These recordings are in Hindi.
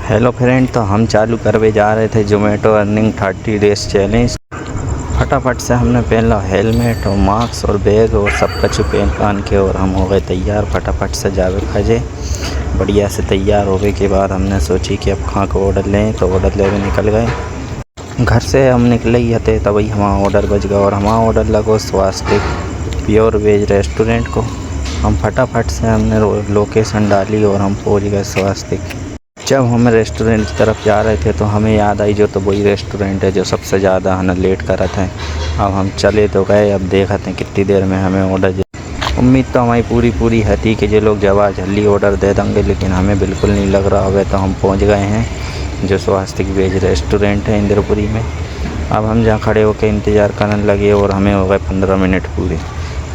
हेलो फ्रेंड, तो हम चालू करवे जा रहे थे जोमेटो अर्निंग 30 डेज चैलेंज। फटाफट से हमने पहन ला हेलमेट और मास्क और बैग और सब कुछ पहन के और हम हो गए तैयार। फटाफट से जावे खजे बढ़िया से तैयार होने के बाद हमने सोची कि अब खां को ऑर्डर लें, तो ऑर्डर लेवे निकल गए। घर से हम निकले ही थे तभी हमारा ऑर्डर बज गया और हमारा ऑर्डर लगो स्वास्तिक प्योर वेज रेस्टोरेंट को। हम फटाफट से हमने लोकेशन डाली और हम पहुंच गए स्वास्तिक। जब हम रेस्टोरेंट की तरफ जा रहे थे तो हमें याद आई जो तो वही रेस्टोरेंट है जो सबसे ज़्यादा हमें लेट कर रहे थे। अब हम चले तो गए, अब देखते हैं कितनी देर में हमें ऑर्डर। उम्मीद तो हमारी पूरी है कि ये लोग जवाब जल्दी ऑर्डर दे देंगे, लेकिन हमें बिल्कुल नहीं लग रहा। अब तो हम पहुंच गए हैं जो स्वास्तिक वेज रेस्टोरेंट है इंद्रपुरी में। अब हम जहाँ खड़े होकर इंतज़ार करने लगे और हमें हो गए 15 मिनट पूरे।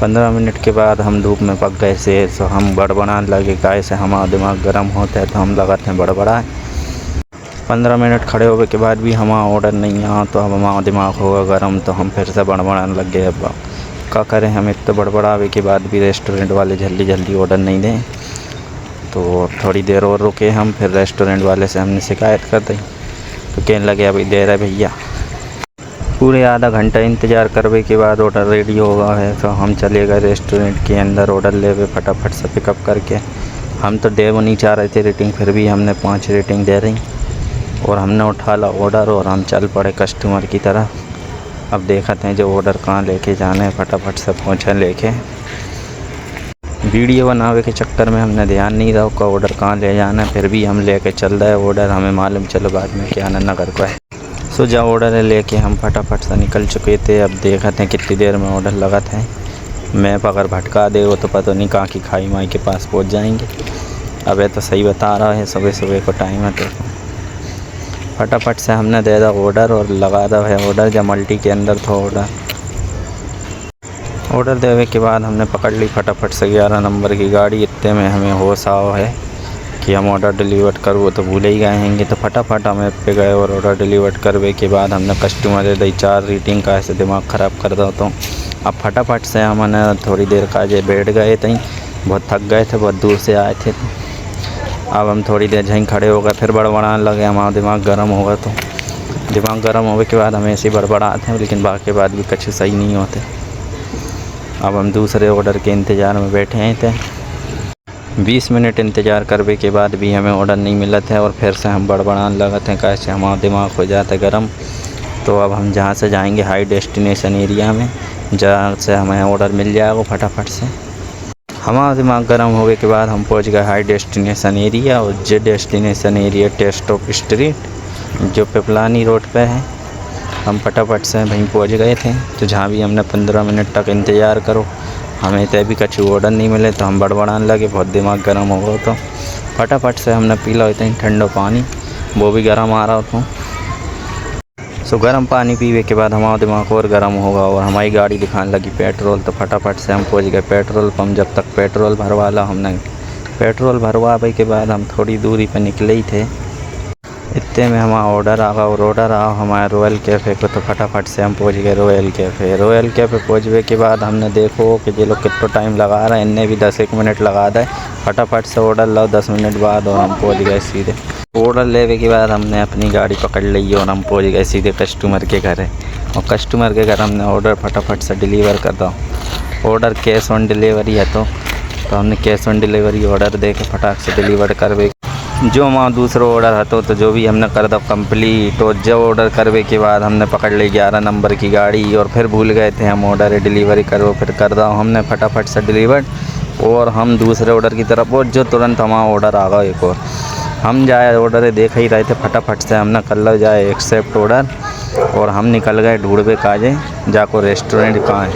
15 मिनट के बाद हम धूप में पक गए से, तो हम बड़बड़ाने लगे। गाय से हमारा दिमाग गर्म होता है तो हम लगाते हैं बड़बड़ाए। 15 मिनट खड़े होने के बाद भी हमारा ऑर्डर नहीं आया तो अब हमारा दिमाग होगा गर्म, तो हम फिर से बड़बड़ाने लग गए। अब क्या करें, हम इतना बड़बड़ावे के बाद भी रेस्टोरेंट वाले जल्दी ऑर्डर नहीं दें। तो थोड़ी देर और रुके हम, फिर रेस्टोरेंट वाले से हमने शिकायत कर दी तो कहने लगे अभी देर है भैया। पूरे आधा घंटा इंतज़ार करने के बाद ऑर्डर रेडी हो गया है, तो हम चले गए रेस्टोरेंट के अंदर ऑर्डर ले हुए फटाफट से पिकअप करके। हम तो देव नहीं चाह रहे थे रेटिंग, फिर भी हमने 5 रेटिंग दे रही और हमने उठा ला ऑर्डर और हम चल पड़े कस्टमर की तरफ। अब देखते हैं जो ऑर्डर कहाँ लेके जाना है, फटाफट से पहुँचे लेके। वीडियो बनावे के चक्कर में हमने ध्यान नहीं रहा का ऑर्डर कहाँ ले जाना है, फिर भी हम लेके चल रहे ऑर्डर। हमें मालूम चलो बाद में कि आनंद नगर को है। सो जहाँ ऑर्डर है लेके हम फटाफट से निकल चुके थे। अब देखते हैं कितनी देर में ऑर्डर लगा था। मैप अगर भटका दे वो तो पता नहीं कहाँ की खाई माई के पास पहुँच जाएंगे। अब ये तो सही बता रहा है, सुबह को टाइम है। तो फटाफट से हमने दे दिया ऑर्डर और लगा दिया है ऑर्डर। जब मल्टी के अंदर था ऑर्डर देने के बाद हमने पकड़ ली फटाफट से 11 नंबर की गाड़ी। इतने में हमें होश आओ है कि हम ऑर्डर डिलीवर करो तो भूल ही गए होंगे। तो फटाफट हम ऐप पे गए और ऑर्डर डिलीवर करने के बाद हमने कस्टमर दे दी 4 रेटिंग का। ऐसे दिमाग ख़राब कर दो तो अब फटाफट से हमने थोड़ी देर का जे बैठ गए थे, बहुत थक गए थे, बहुत दूर से आए थे। अब हम थोड़ी देर यहीं खड़े हो गए, फिर बड़बड़ाने लगे। हमारा दिमाग गर्म होगा तो दिमाग गर्म होने के बाद हमें ऐसे बड़बड़ाते हैं, लेकिन बाकी बात भी कुछ सही नहीं होते। अब हम दूसरे ऑर्डर के इंतज़ार में बैठे हैं थे। 20 मिनट इंतज़ार करने के बाद भी हमें ऑर्डर नहीं मिला था और फिर से हम बड़बड़ाने लगे थे, कैसे हमारा दिमाग हो जाता है गर्म। तो अब हम जहाँ से जाएंगे हाई डेस्टिनेशन एरिया में, जहाँ से हमें ऑर्डर मिल जाएगा फटाफट से। हमारा दिमाग गर्म होने के बाद हम पहुँच गए हाई डेस्टिनेशन एरिया। और जो destination area taste of street जो पिपलानी रोड पे है। हम फटाफट से वहीं पहुँच गए थे। तो जहाँ भी हमने 15 मिनट तक इंतज़ार करो, हमें तो अभी कुछ ऑर्डर नहीं मिले, तो हम बड़बड़ाने लगे। बहुत दिमाग गर्म हो गया तो फटाफट से हमने पी ला इतना ठंडा पानी, वो भी गर्म आ रहा था। सो गर्म पानी पीने के बाद हमारा दिमाग और गर्म होगा और हमारी गाड़ी दिखाने लगी पेट्रोल। तो फटाफट से हम पहुंच गए पेट्रोल पंप। जब तक पेट्रोल भरवा ला हमने पेट्रोल भरवाने के बाद हम थोड़ी दूरी पर निकले ही थे। इतने में हमारा ऑर्डर आ गया और ऑर्डर आ हमारे रॉयल कैफ़े को। तो फटाफट से हम पहुंच गए रॉयल कैफ़े। रॉयल कैफ़े पहुंचने के बाद हमने देखो कि ये लोग कितना टाइम लगा रहे हैं। इनने भी 10-1 मिनट लगा दे। फटाफट से ऑर्डर लो 10 मिनट बाद और हम पहुंच गए सीधे। ऑर्डर लेने के बाद हमने अपनी गाड़ी पकड़ ली और हम पहुँच गए सीधे कस्टमर के घर। और कस्टमर के घर हमने ऑर्डर फटाफट से डिलीवर कर दो। ऑर्डर कैश ऑन डिलीवरी है तो हमने कैश ऑन डिलीवरी ऑर्डर दे के फटाक से डिलीवर करवे। जो हमारा दूसरा ऑर्डर है तो जो भी हमने कर दो कंप्लीट। और जब ऑर्डर करने के बाद हमने पकड़ ली 11 नंबर की गाड़ी और फिर भूल गए थे हम ऑर्डर डिलीवरी करो। फिर कर दो हमने फटाफट से डिलीवर और हम दूसरे ऑर्डर की तरफ। और जो तुरंत हमारा ऑर्डर आ गया एक और। हम जाए ऑर्डर देख ही रहे थे, फटाफट से हमने कर लो जाए एक्सेप्ट ऑर्डर और हम निकल गए ढूंढवे काजे जाको रेस्टोरेंट कहाँ है,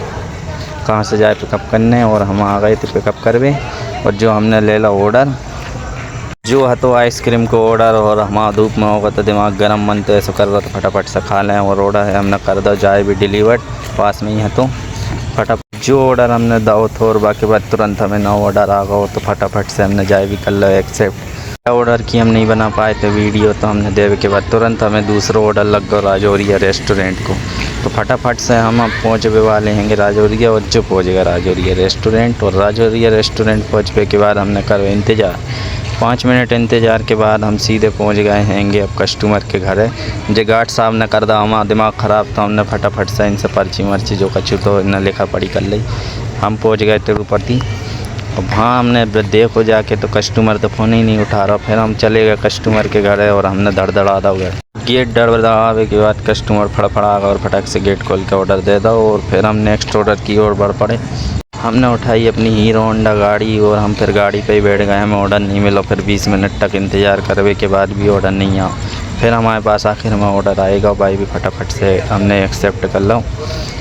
कहाँ से जाए पिकअप करने। और हम आ गए थे पिकअप करवे। और जो हमने ले ला ऑर्डर जो है तो आइसक्रीम को ऑर्डर। और हमारा धूप में होगा तो दिमाग गर्म मन तो ऐसा कर रहा था फटाफट से खा लें। और ऑर्डर है हमने कर दो जाए भी डिलीवर्ड पास में ही है तो फटाफट जो ऑर्डर हमने दाओ तो और बाकी बात तुरंत हमें ना ऑर्डर आ गया तो फटाफट से हमने जाए भी कर लो एक्सेप्ट। ऑर्डर की हम नहीं बना पाए थे वीडियो, तो हमने देवे के बाद तुरंत हमें दूसरा ऑर्डर लग गया राजौरिया रेस्टोरेंट को। तो फटाफट से हम अब पहुँचने वाले हैं राजौरिया। और जो पहुँच गए राजौरिया रेस्टोरेंट। और राजौरिया रेस्टोरेंट पहुँचने के बाद हमने करो इंतज़ार 5 मिनट इंतज़ार के बाद हम सीधे पहुंच गए हैंगे अब कस्टमर के घर है। जे गार्ड साहब ने कर दा हमारा दिमाग ख़राब था, हमने फटाफट से इनसे पर्ची वर्ची जो कचू तो इन्हें लिखा पढ़ी कर ली। हम पहुंच गए तिरुपति। अब वहाँ हमने देखो जाके तो कस्टमर तो फ़ोन ही नहीं उठा रहा। फिर हम चले गए कस्टमर के घर है और हमने धड़धड़ा हुआ गेट धड़धड़ावे के बाद कस्टमर फड़फड़ा और फटाक से गेट खोल के ऑर्डर दे दो और फिर हम नेक्स्ट ऑर्डर की ओर बढ़ पड़े। हमने उठाई अपनी हीरो होंडा गाड़ी और हम फिर गाड़ी पे ही बैठ गए। हमें ऑर्डर नहीं मिला। फिर 20 मिनट तक इंतज़ार करने के बाद भी ऑर्डर नहीं आया। फिर हमारे पास आखिर में ऑर्डर आएगा। भाई भी फटाफट से हमने एक्सेप्ट कर लो।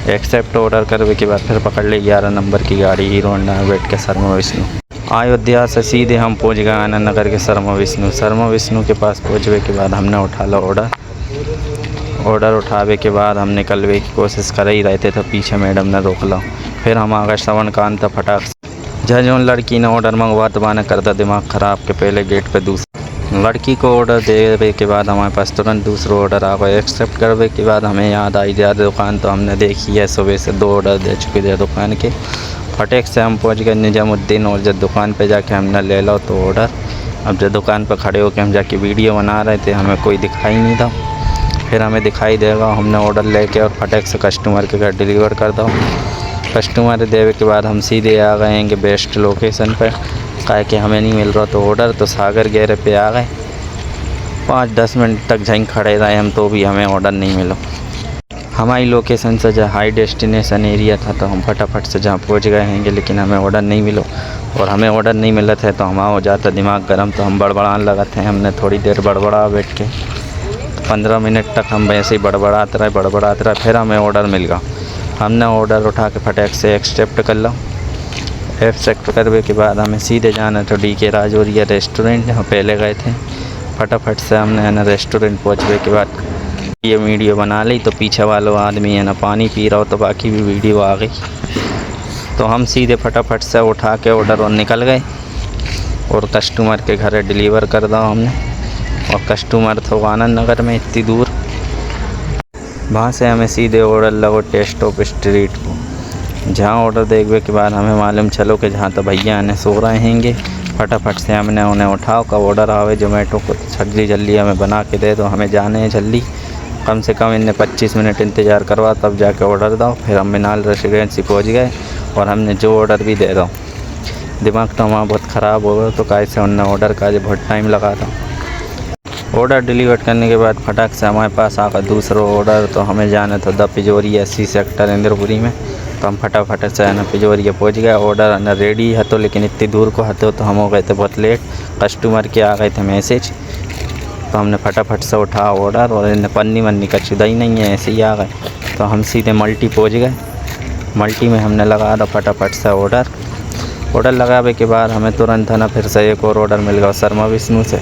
एक्सेप्ट ऑर्डर करने के बाद फिर पकड़ ली 11 नंबर की गाड़ी हीरो होंडा में बैठ के शर्मा विष्णु। अयोध्या से सीधे हम पहुंच गए आनंद नगर के शर्मा विष्णु के पास पहुंचने के बाद हमने उठा लो ऑर्डर उठावे के बाद हम निकलने की कोशिश कर ही रहे थे तो पीछे मैडम ने रोक लो। फिर हम आ गए श्रवण कांत फटाक से जो लड़की ने ऑर्डर मंगवा तो मैंने कर दिया दिमाग ख़राब के पहले गेट पे दूसरा लड़की को ऑर्डर देने के बाद हमारे पास तुरंत दूसरा ऑर्डर आ गया। एक्सेप्ट करने के बाद हमें याद आई ज़्यादा दुकान तो हमने देखी है। सुबह से 2 ऑर्डर दे चुके थे दुकान के। फटेक से हम पहुंच गए निजामुद्दीन और जब दुकान पे जाके हमने ले लो तो ऑर्डर। अब जब दुकान पर खड़े होकर हम जाके वीडियो बना रहे थे हमें कोई दिखाई नहीं था। फिर हमें दिखाई देगा हमने ऑर्डर लेके और फटेक से कस्टमर के घर डिलीवर कर दो। कस्टमर देने के बाद हम सीधे आ गए हैं कि बेस्ट लोकेशन पर कहा कि हमें नहीं मिल रहा तो ऑर्डर तो सागर गैरे पे आ गए। 5-10 मिनट तक झंग खड़े रहे हम तो भी हमें ऑर्डर नहीं मिला। हमारी लोकेशन से जहाँ हाई डेस्टिनेशन एरिया था तो हम फटाफट से जहाँ पहुँच गए हैं लेकिन हमें ऑर्डर नहीं मिला। और हमें ऑर्डर नहीं मिला था तो हमारा हो जाता दिमाग गर्म तो हम बड़बड़ाने लगा थे। हमने थोड़ी देर बड़बड़ा बैठ के 15 मिनट तक हम वैसे ही बड़बड़ाते रहे। फिर हमें ऑर्डर मिल गया। हमने ऑर्डर उठा के फटाक से एक्सेप्ट कर लो। एक्सेप्ट करने के बाद हमें सीधे जाना था DK राजौरिया रेस्टोरेंट जहाँ पहले गए थे। फटाफट से हमने है ना रेस्टोरेंट पहुँचने के बाद ये वीडियो बना ली तो पीछे वालों आदमी है ना पानी पी रहा हो तो बाकी भी वीडियो आ गई। तो हम सीधे फटाफट से उठा के ऑर्डर और निकल गए और कस्टमर के घर डिलीवर कर दो हमने। और कस्टमर तो आनंद नगर में इतनी दूर। वहाँ से हमें सीधे ऑर्डर लगो टेस्ट ऑफ स्ट्रीट को। जहाँ ऑर्डर देखने के बाद हमें मालूम चलो कि जहाँ तो भैया ने सो रहे हैंगे। फटाफट से हमने उन्हें उठाओ का ऑर्डर आवे जोमेटो को जल्दी हमें बना के दे दो। हमें जाने हैं जल्दी। कम से कम इन्हें 25 मिनट इंतज़ार करवा तब जाके ऑर्डर दो। फिर हम मिनाल रेसिडेंसी पहुँच गए और हमने जो ऑर्डर भी दे दो। दिमाग तो हमारा बहुत ख़राब हो गया तो कैसे उन्होंने ऑर्डर का जो बहुत टाइम लगा था। ऑर्डर डिलीवर करने के बाद फटाक से हमारे पास आकर दूसरा ऑर्डर तो हमें जाना था द पिजोरिया SC सेक्टर इंद्रपुरी में। तो हम फटाफट से ना पिजोरिया पहुँच गए। ऑर्डर ना रेडी है तो लेकिन इतनी दूर को हतो तो हम हो गए थे बहुत लेट। कस्टमर के आ गए थे मैसेज तो हमने फटाफट से उठा ऑर्डर और इन्हें पन्नी वन्नी का चुदा ही नहीं है ऐसे ही आ गए। तो हम सीधे मल्टी पहुँच गए। मल्टी में हमने लगा था फटाफट से ऑर्डर लगाने के बाद हमें तुरंत है ना फिर से एक और ऑर्डर मिल गया शर्मा विष्णु से।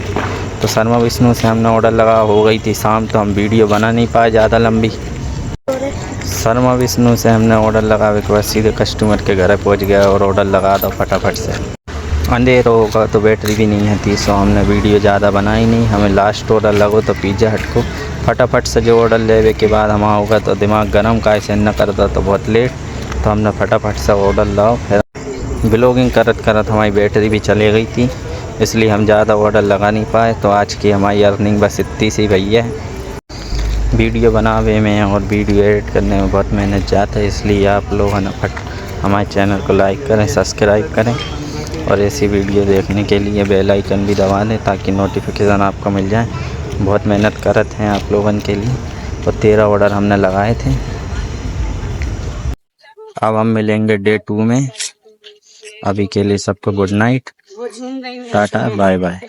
तो शर्मा विष्णु से हमने ऑर्डर लगा हो गई थी शाम तो हम वीडियो बना नहीं पाए ज़्यादा लंबी। शर्मा विष्णु से हमने ऑर्डर लगाने के बाद सीधे कस्टमर के घर पहुंच गया और ऑर्डर लगा दो फटाफट से। अंधेरा होगा तो बैटरी भी नहीं है सो हमने वीडियो ज़्यादा बनाई नहीं। हमें लास्ट ऑर्डर लगो तो पिज़्ज़ा हट को। फटाफट से जो ऑर्डर लेने के बाद हम होगा तो दिमाग गर्म का ऐसे न करता तो बहुत लेट। तो हमने फटाफट से ऑर्डर लाओ। फिर ब्लॉगिंग करत हमारी बैटरी भी चली गई थी इसलिए हम ज़्यादा ऑर्डर लगा नहीं पाए। तो आज की हमारी अर्निंग बस इतनी सी भैया है। वीडियो बनावे में और वीडियो एडिट करने में बहुत मेहनत जाता है इसलिए आप लोग हमारे चैनल को लाइक करें सब्सक्राइब करें और ऐसी वीडियो देखने के लिए बेल आइकन भी दबा दें ताकि नोटिफिकेशन आपको मिल जाए। बहुत मेहनत करते हैं आप लोगों के लिए। और 13 ऑर्डर हमने लगाए थे। अब हम मिलेंगे डे 2 में। अभी के लिए सबको good night, tata, bye bye.